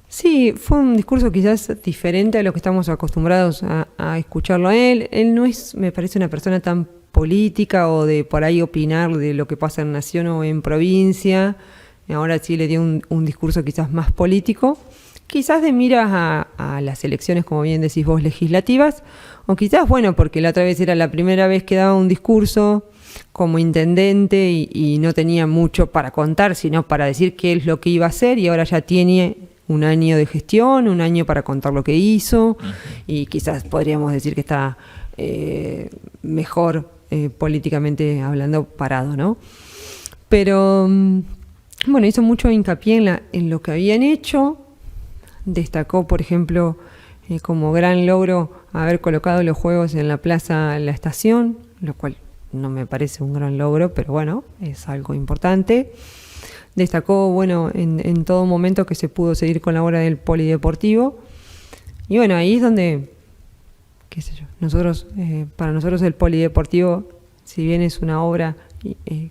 Sí, fue un discurso quizás diferente a lo que estamos acostumbrados a escucharlo a él. Él no es, me parece, una persona tan política o de por ahí opinar de lo que pasa en nación o en provincia. Ahora sí le dio un discurso quizás más político, quizás de miras a las elecciones, como bien decís vos, legislativas, o quizás, bueno, porque la otra vez era la primera vez que daba un discurso como intendente y no tenía mucho para contar, sino para decir qué es lo que iba a hacer, y ahora ya tiene un año de gestión, un año para contar lo que hizo, y quizás podríamos decir que está mejor políticamente hablando parado, ¿no? Pero bueno, hizo mucho hincapié en lo que habían hecho. Destacó, por ejemplo, como gran logro haber colocado los juegos en la plaza La Estación, lo cual no me parece un gran logro, pero bueno, es algo importante. Destacó, bueno, en todo momento que se pudo seguir con la obra del polideportivo. Y bueno, ahí es donde, qué sé yo, para nosotros el polideportivo, si bien es una obra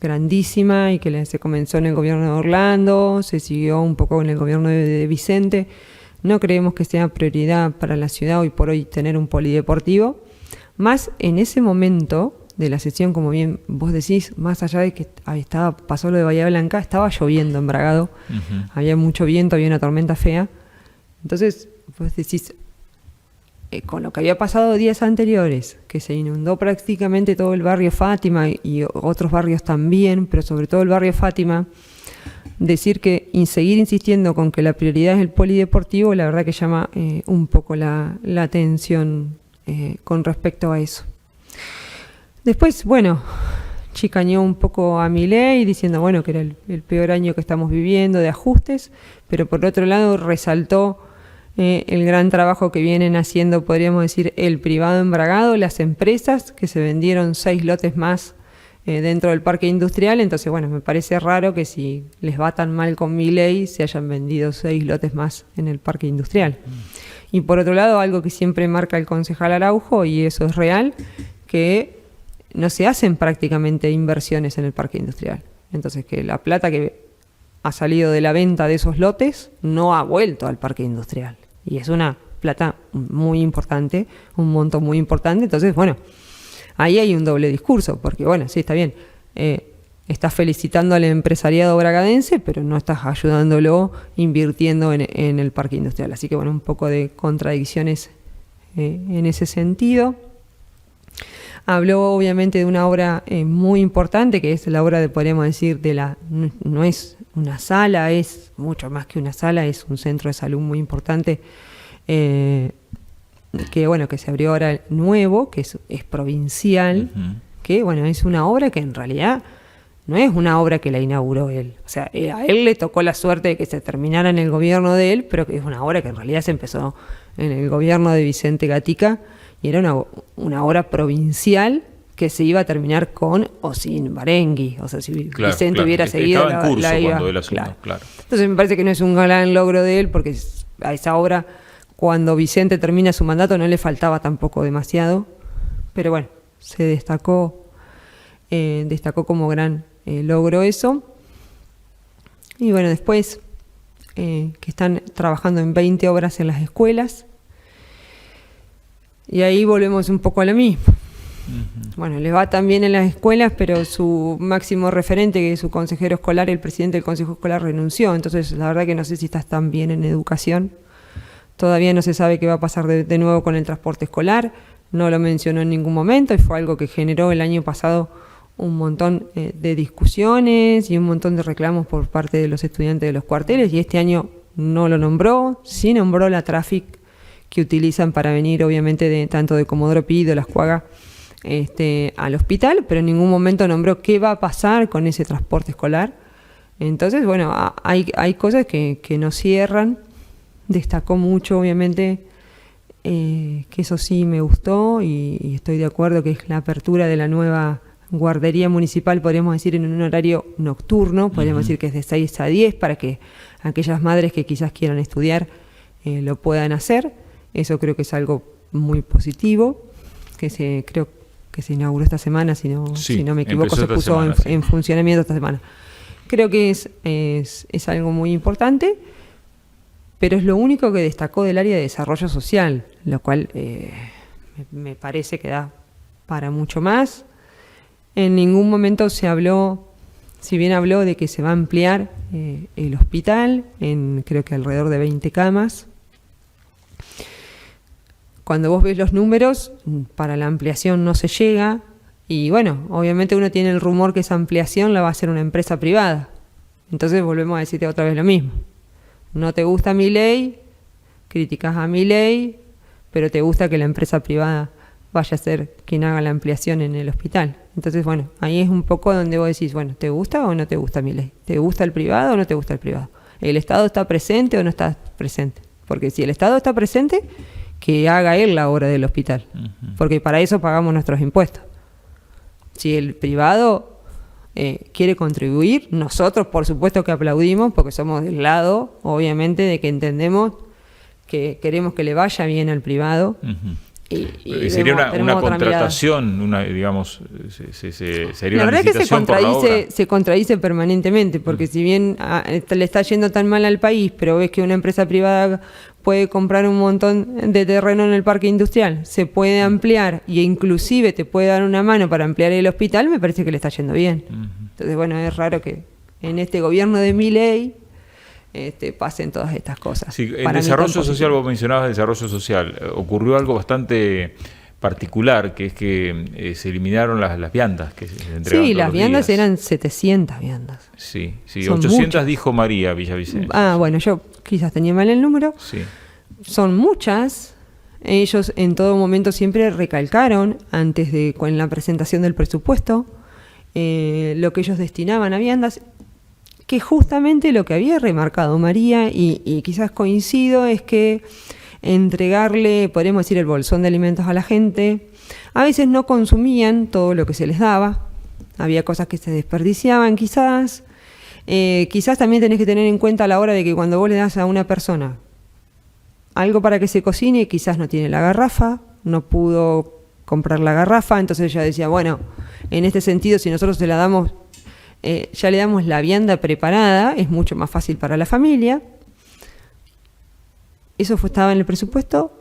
grandísima y que se comenzó en el gobierno de Orlando, se siguió un poco en el gobierno de Vicente, no creemos que sea prioridad para la ciudad hoy por hoy tener un polideportivo. Más en ese momento de la sesión, como bien vos decís, más allá de que pasó lo de Bahía Blanca, estaba lloviendo en Bragado, había mucho viento, había una tormenta fea. Entonces, vos decís, con lo que había pasado días anteriores, que se inundó prácticamente todo el barrio Fátima y otros barrios también, pero sobre todo el barrio Fátima, decir que seguir insistiendo con que la prioridad es el polideportivo, la verdad que llama un poco la atención con respecto a eso. Después, bueno, chicañó un poco a Milei diciendo, bueno, que era el peor año que estamos viviendo de ajustes, pero por otro lado resaltó el gran trabajo que vienen haciendo, podríamos decir, el privado en Bragado, las empresas, que se vendieron 6 lotes más dentro del parque industrial. Entonces, bueno, me parece raro que si les va tan mal con Milei se hayan vendido 6 lotes más en el parque industrial. Y por otro lado, algo que siempre marca el concejal Araujo, y eso es real, que no se hacen prácticamente inversiones en el parque industrial. Entonces, que la plata que ha salido de la venta de esos lotes no ha vuelto al parque industrial. Y es una plata muy importante, un monto muy importante. Entonces, bueno, ahí hay un doble discurso, porque bueno, sí, está bien, estás felicitando al empresariado bragadense, pero no estás ayudándolo invirtiendo en el parque industrial. Así que bueno, un poco de contradicciones en ese sentido. Habló obviamente de una obra muy importante, que es la obra podríamos decir, no es una sala, es mucho más que una sala, es un centro de salud muy importante, que bueno, que se abrió ahora nuevo, que es provincial, que bueno, es una obra que en realidad no es una obra que la inauguró él. O sea, a él le tocó la suerte de que se terminara en el gobierno de él, pero que es una obra que en realidad se empezó en el gobierno de Vicente Gatica, y era una obra provincial que se iba a terminar con o sin Barengui. O sea, si Vicente hubiera seguido, estaba en curso la iba, cuando él asumió, claro. Entonces me parece que no es un gran logro de él, porque a esa obra, cuando Vicente termina su mandato, no le faltaba tampoco demasiado. Pero bueno, se destacó como gran logro eso. Y bueno, después que están trabajando en 20 obras en las escuelas. Y ahí volvemos un poco a lo mismo. Bueno, le va tan bien en las escuelas, pero su máximo referente, que es su consejero escolar, el presidente del consejo escolar, renunció. Entonces, la verdad que no sé si estás tan bien en educación. Todavía no se sabe qué va a pasar de nuevo con el transporte escolar. No lo mencionó en ningún momento y fue algo que generó el año pasado un montón de discusiones y un montón de reclamos por parte de los estudiantes de los cuarteles. Y este año no lo nombró, sí nombró la Traffic que utilizan para venir, obviamente, tanto de Comodoro Pi, de Las Cuagas, al hospital, pero en ningún momento nombró qué va a pasar con ese transporte escolar. Entonces, bueno, hay cosas que no cierran. Destacó mucho, obviamente, que eso sí me gustó y estoy de acuerdo, que es la apertura de la nueva guardería municipal, podríamos decir, en un horario nocturno, podríamos decir que es de 6 a 10, para que aquellas madres que quizás quieran estudiar lo puedan hacer. Eso creo que es algo muy positivo, creo que se inauguró esta semana, si no me equivoco, se puso en funcionamiento esta semana. Creo que es algo muy importante, pero es lo único que destacó del área de desarrollo social, lo cual me parece que da para mucho más. En ningún momento se habló, si bien habló de que se va a ampliar el hospital en creo que alrededor de 20 camas. Cuando vos ves los números, para la ampliación no se llega. Y bueno, obviamente uno tiene el rumor que esa ampliación la va a hacer una empresa privada. Entonces volvemos a decirte otra vez lo mismo. No te gusta Milei, criticas a Milei, pero te gusta que la empresa privada vaya a ser quien haga la ampliación en el hospital. Entonces, bueno, ahí es un poco donde vos decís, bueno, ¿te gusta o no te gusta Milei? ¿Te gusta el privado o no te gusta el privado? ¿El Estado está presente o no está presente? Porque si el Estado está presente, que haga él la obra del hospital, porque para eso pagamos nuestros impuestos. Si el privado quiere contribuir, nosotros por supuesto que aplaudimos, porque somos del lado, obviamente, de que entendemos que queremos que le vaya bien al privado. Y sería una contratación, digamos, sería la una verdad licitación por la obra. Se contradice permanentemente, porque si bien le está yendo tan mal al país, pero ves que una empresa privada puede comprar un montón de terreno en el parque industrial, se puede ampliar e inclusive te puede dar una mano para ampliar el hospital, me parece que le está yendo bien. Entonces, bueno, es raro que en este gobierno de Milei pasen todas estas cosas. Sí, en desarrollo social, vos mencionabas desarrollo social, ocurrió algo bastante particular, que es que se eliminaron las viandas que se entregaban. Sí, las viandas eran 700 viandas. Sí, 800 muchas. Dijo María Villavicencio. Bueno, yo quizás tenía mal el número. Sí. Son muchas. Ellos en todo momento siempre recalcaron, antes de en la presentación del presupuesto, lo que ellos destinaban a viandas, que justamente lo que había remarcado María, y quizás coincido, es que entregarle, podríamos decir, el bolsón de alimentos a la gente, a veces no consumían todo lo que se les daba, había cosas que se desperdiciaban quizás también tenés que tener en cuenta a la hora de que cuando vos le das a una persona algo para que se cocine, quizás no tiene la garrafa, no pudo comprar la garrafa, entonces ella decía, bueno, en este sentido, si nosotros se la damos, ya le damos la vianda preparada, es mucho más fácil para la familia. Eso estaba en el presupuesto,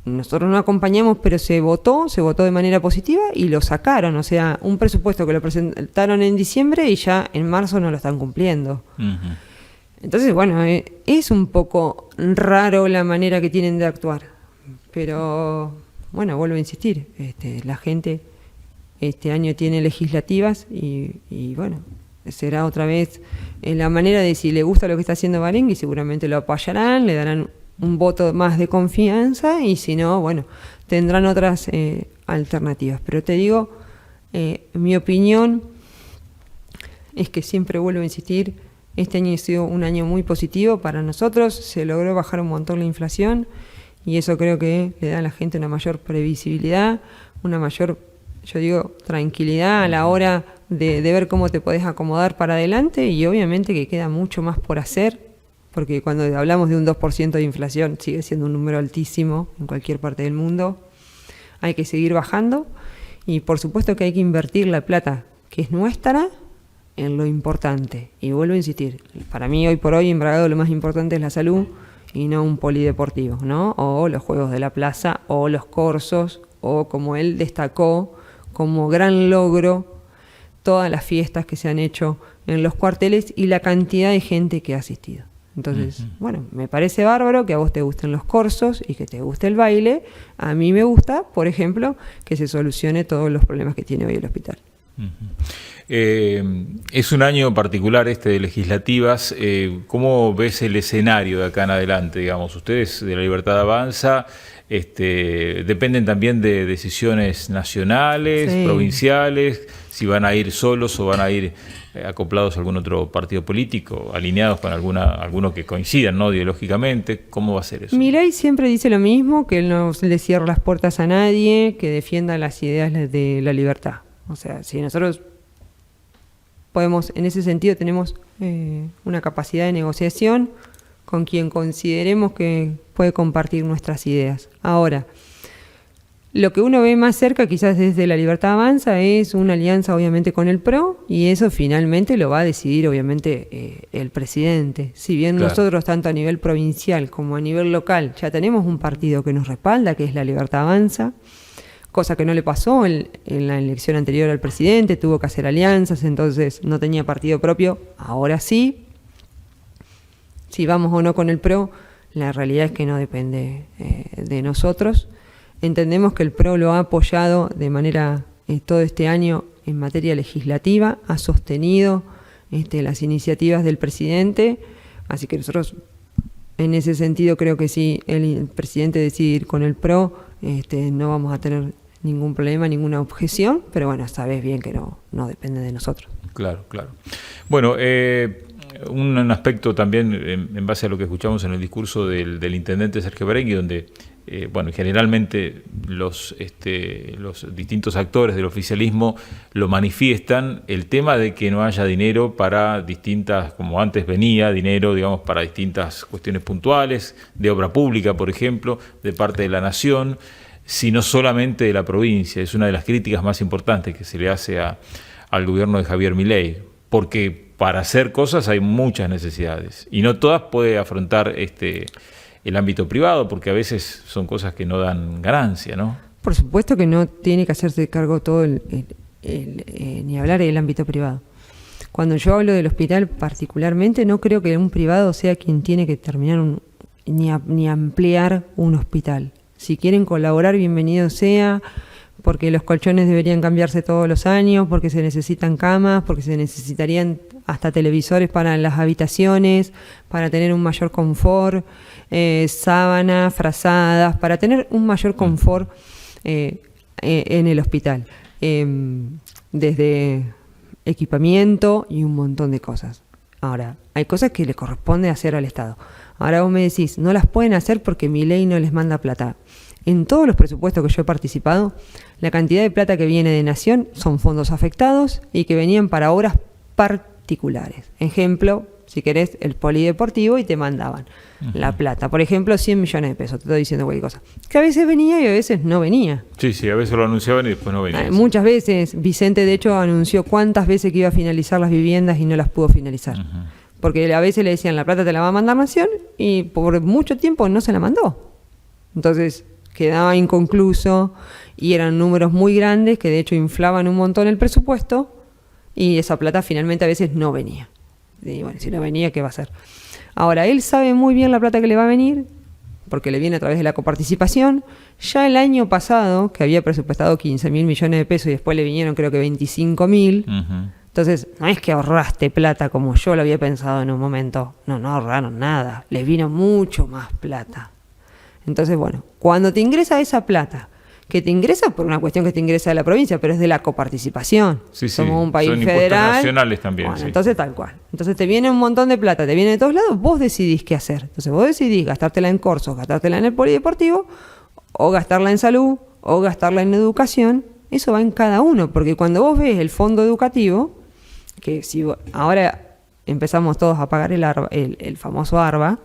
nosotros no acompañamos, pero se votó de manera positiva y lo sacaron. O sea, un presupuesto que lo presentaron en diciembre y ya en marzo no lo están cumpliendo. Entonces, bueno, es un poco raro la manera que tienen de actuar. Pero, bueno, vuelvo a insistir, la gente este año tiene legislativas y bueno, será otra vez la manera de si le gusta lo que está haciendo Barengui, seguramente lo apoyarán, le darán un voto más de confianza y si no, bueno, tendrán otras alternativas. Pero te digo, mi opinión es que siempre vuelvo a insistir, este año ha sido un año muy positivo para nosotros, se logró bajar un montón la inflación y eso creo que le da a la gente una mayor previsibilidad, una mayor, yo digo, tranquilidad a la hora de ver cómo te podés acomodar para adelante y obviamente que queda mucho más por hacer. Porque cuando hablamos de un 2% de inflación sigue siendo un número altísimo en cualquier parte del mundo. Hay que seguir bajando y por supuesto que hay que invertir la plata que es nuestra en lo importante. Y vuelvo a insistir, para mí hoy por hoy en Bragado lo más importante es la salud y no un polideportivo, ¿no? O los juegos de la plaza o los corsos o como él destacó como gran logro todas las fiestas que se han hecho en los cuarteles y la cantidad de gente que ha asistido. Entonces, bueno, me parece bárbaro que a vos te gusten los corsos y que te guste el baile. A mí me gusta, por ejemplo, que se solucione todos los problemas que tiene hoy el hospital. Es un año particular de legislativas. ¿Cómo ves el escenario de acá en adelante? Digamos, ustedes de La Libertad Avanza dependen también de decisiones nacionales, sí, provinciales, si van a ir solos o van a ir acoplados a algún otro partido político, alineados con alguno que coincidan, ¿no?, ideológicamente. ¿Cómo va a ser eso? Milei siempre dice lo mismo, que él no le cierra las puertas a nadie, que defienda las ideas de la libertad. O sea, si nosotros podemos, en ese sentido tenemos una capacidad de negociación con quien consideremos que puede compartir nuestras ideas. Ahora, Lo que uno ve más cerca, quizás desde La Libertad Avanza, es una alianza obviamente con el PRO, y eso finalmente lo va a decidir obviamente el presidente. Si bien nosotros, tanto a nivel provincial como a nivel local, ya tenemos un partido que nos respalda, que es La Libertad Avanza, cosa que no le pasó en la elección anterior al presidente, tuvo que hacer alianzas, entonces no tenía partido propio, ahora sí. Si vamos o no con el PRO, la realidad es que no depende de nosotros. Entendemos que el PRO lo ha apoyado de manera todo este año en materia legislativa, ha sostenido las iniciativas del presidente, así que nosotros en ese sentido creo que si el presidente decide ir con el PRO, no vamos a tener ningún problema, ninguna objeción, pero bueno, sabés bien que no depende de nosotros. Claro, claro. Bueno, un aspecto también en base a lo que escuchamos en el discurso del intendente Sergio Berengui, donde generalmente los distintos actores del oficialismo lo manifiestan, el tema de que no haya dinero para distintas, como antes venía, dinero, digamos, para distintas cuestiones puntuales, de obra pública, por ejemplo, de parte de la nación, sino solamente de la provincia. Es una de las críticas más importantes que se le hace al gobierno de Javier Milei, porque para hacer cosas hay muchas necesidades y no todas puede afrontar el ámbito privado, porque a veces son cosas que no dan ganancia, ¿no? Por supuesto que no tiene que hacerse cargo todo ni hablar del ámbito privado. Cuando yo hablo del hospital particularmente, no creo que un privado sea quien tiene que terminar ni ampliar un hospital. Si quieren colaborar, bienvenido sea, porque los colchones deberían cambiarse todos los años, porque se necesitan camas, porque se necesitarían hasta televisores para las habitaciones, para tener un mayor confort, sábanas, frazadas, para tener un mayor confort en el hospital, desde equipamiento y un montón de cosas. Ahora, hay cosas que le corresponde hacer al Estado. Ahora vos me decís, no las pueden hacer porque Milei no les manda plata. En todos los presupuestos que yo he participado, la cantidad de plata que viene de Nación son fondos afectados y que venían para obras particulares. Ejemplo, si querés, el polideportivo, y te mandaban la plata. Por ejemplo, 100 millones de pesos, te estoy diciendo cualquier cosa. Que a veces venía y a veces no venía. Sí, a veces lo anunciaban y después no venía. Muchas veces. Vicente, de hecho, anunció cuántas veces que iba a finalizar las viviendas y no las pudo finalizar. Porque a veces le decían, la plata te la va a mandar Nación, y por mucho tiempo no se la mandó. Entonces quedaba inconcluso y eran números muy grandes que de hecho inflaban un montón el presupuesto, y esa plata finalmente a veces no venía. Y bueno, si no venía, ¿qué va a hacer? Ahora, él sabe muy bien la plata que le va a venir, porque le viene a través de la coparticipación. Ya el año pasado, que había presupuestado 15.000 millones de pesos y después le vinieron creo que 25.000, entonces no es que ahorraste plata como yo lo había pensado en un momento. No ahorraron nada, les vino mucho más plata. Entonces, bueno, cuando te ingresa esa plata, que te ingresa por una cuestión que te ingresa de la provincia, pero es de la coparticipación. Sí, somos un país son federal. Impuestos nacionales también. Bueno, entonces tal cual. Entonces te viene un montón de plata, te viene de todos lados, vos decidís qué hacer. Entonces vos decidís gastártela en corsos, gastártela en el polideportivo, o gastarla en salud, o gastarla en educación. Eso va en cada uno, porque cuando vos ves el fondo educativo, que si ahora empezamos todos a pagar el famoso ARBA,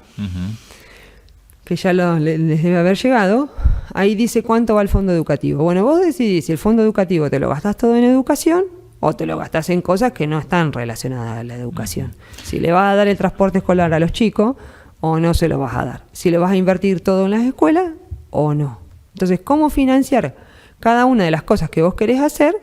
que ya les debe haber llegado, ahí dice cuánto va el fondo educativo. Bueno, vos decidís si el fondo educativo te lo gastás todo en educación o te lo gastás en cosas que no están relacionadas a la educación. Si le vas a dar el transporte escolar a los chicos o no se lo vas a dar. Si le vas a invertir todo en las escuelas o no. Entonces, ¿cómo financiar cada una de las cosas que vos querés hacer?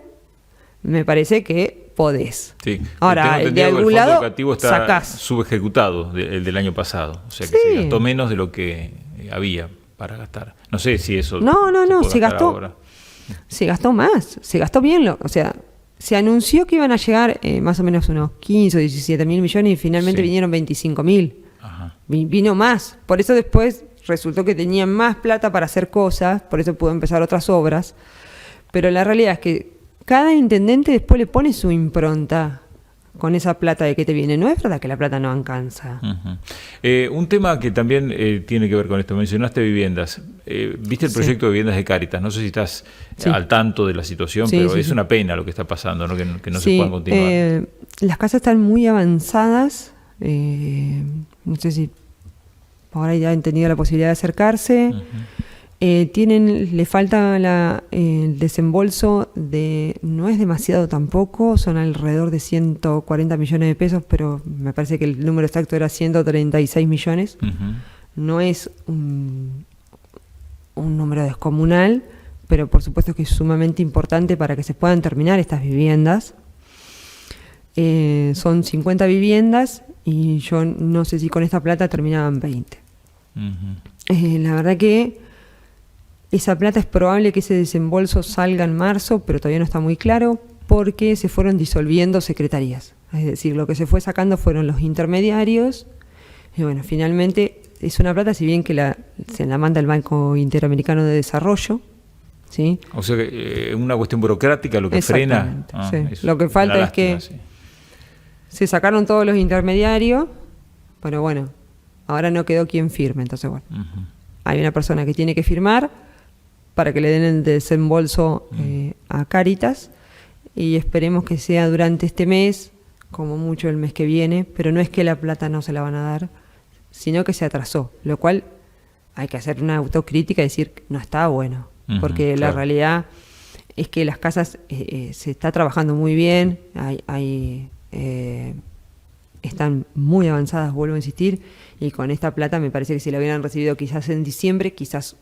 Me parece que podés. Sí. Ahora, de algún lado, educativo está sacás. Subejecutado el del año pasado. O sea que se gastó menos de lo que había para gastar. No sé si eso... No, se gastó ahora. Se gastó más, se gastó bien. O sea, se anunció que iban a llegar más o menos unos 15 o 17 mil millones y finalmente vinieron 25.000. Vino más. Por eso después resultó que tenían más plata para hacer cosas, por eso pudo empezar otras obras. Pero la realidad es que cada intendente después le pone su impronta con esa plata de que te viene. No es verdad que la plata no alcanza. Un tema que también tiene que ver con esto, mencionaste viviendas. ¿Viste el proyecto de viviendas de Cáritas? No sé si estás al tanto de la situación, pero es una pena lo que está pasando, ¿no? Que no se puedan continuar. Las casas están muy avanzadas. No sé si ahora ya han tenido la posibilidad de acercarse. Le falta el desembolso no es demasiado tampoco, son alrededor de 140 millones de pesos, pero me parece que el número exacto era 136 millones. No es un número descomunal, pero por supuesto que es sumamente importante para que se puedan terminar estas viviendas. Son 50 viviendas y yo no sé si con esta plata terminaban 20. La verdad que esa plata es probable que ese desembolso salga en marzo, pero todavía no está muy claro porque se fueron disolviendo secretarías. Es decir, lo que se fue sacando fueron los intermediarios y bueno, finalmente es una plata, si bien que se la manda el Banco Interamericano de Desarrollo, ¿sí? O sea que una cuestión burocrática lo que frena. Sí. Lo que falta es que se sacaron todos los intermediarios, pero bueno, ahora no quedó quien firme, entonces bueno, hay una persona que tiene que firmar para que le den el desembolso a Cáritas y esperemos que sea durante este mes, como mucho el mes que viene, pero no es que la plata no se la van a dar, sino que se atrasó, lo cual hay que hacer una autocrítica y decir no está bueno, porque la realidad es que las casas se está trabajando muy bien, están muy avanzadas, vuelvo a insistir, y con esta plata me parece que si la hubieran recibido quizás en diciembre, quizás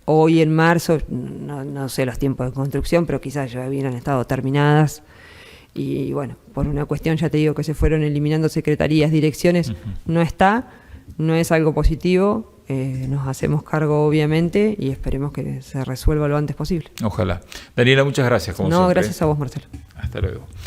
hoy en marzo, no sé los tiempos de construcción, pero quizás ya hubieran estado terminadas. Y bueno, por una cuestión, ya te digo, que se fueron eliminando secretarías, direcciones, no es algo positivo. Nos hacemos cargo, obviamente, y esperemos que se resuelva lo antes posible. Ojalá. Daniela, muchas gracias. Como siempre. Gracias a vos, Marcelo. Hasta luego.